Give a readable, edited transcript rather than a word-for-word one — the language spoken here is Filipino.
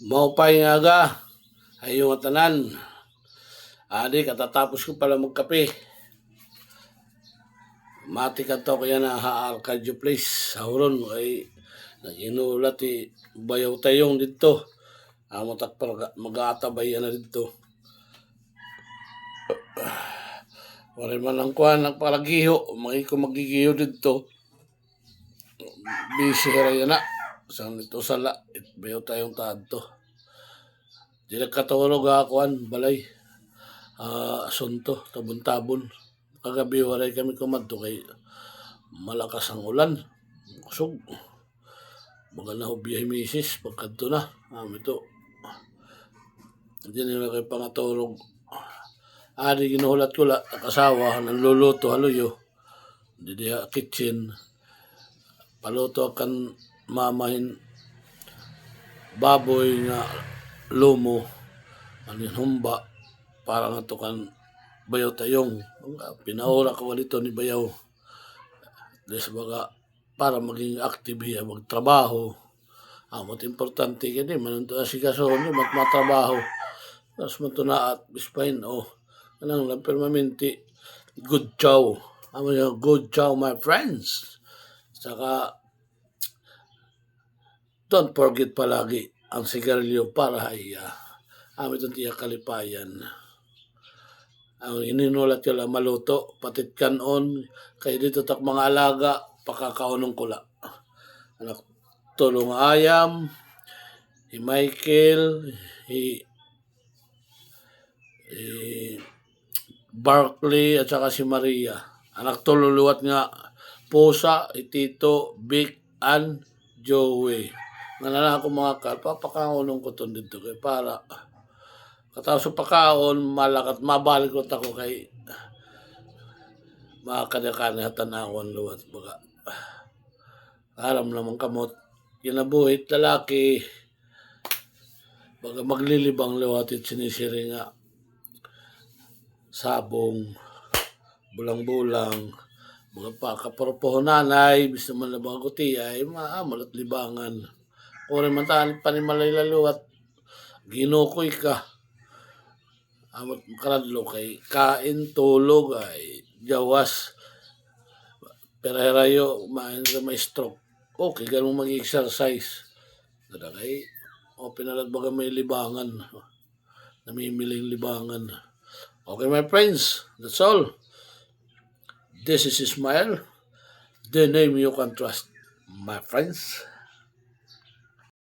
Maupay nga aga, ayong tanan. Adi, katatapos ko pala magkape. Mati ka to kaya na Arcadio Place. Sauron ay naginulat bayaw tayong dito. Amatak mag-aatabay na dito. Wala man ang kuhan, nagpalagiho. Ko magigiho dito. Busy rin na. Sang ito sala, bayaw tayong tadto. Di nagkatulog akuan, balay. Asunto, tabon-tabon. Kagabi waray kami kumadto kay malakas ang ulan. Kusog. Baga na biyahe misis, pagkadto na. Ito. Hindi nila kayo pangatulog. Adi ginuhulat ko la, kasawa, nanluluto haluyo. Di diha kitchen. Paluto akan mamahin baboy nga lumo. Anin humba. Para nga to kan bayaw tayong. Pinaura ko dito ni bayaw. Des baga para maging active siya, magtrabaho. Amot importante kini manunto na si kasoon yung matrabaho. Tapos matuna at bispain anang lang permanente good chow. Amo yung good chow my friends. Saka don't forget palagi ang sigarilyo para ay amit ang tiyak kalipayan. Ang ininulat yun lang maluto, patit kanon, kaya dito tak mga alaga, pakakaunong kula. Anak tulong ayam, Michael, Barkley, at saka si Maria. Anak tululuwat nga, Pusa, Tito, Vic, and Joey. Nanala ako mga papakaunong ko to dito kay para katapos sa pagkaon, malakat, mabalik ko ako kay mga kadakana tanawan luwat. Baga, aram naman kamot, kinabuhit lalaki, baga maglilibang luwatit sinisiri nga, sabong, bulang-bulang, baga pa, kaporpoho nanay, bisa man labang kuti ay maamalat libangan. Kung man tahan panimalay laluwat, ginukoy ka. Amot karadlo kay kain tulog ay jawas peraherayo may stroke. Okay, ganun mag-exercise. Kada kay pinalad baga may libangan. Namimiling libangan. Okay, my friends, that's all. This is Ismael. The name you can trust, my friends.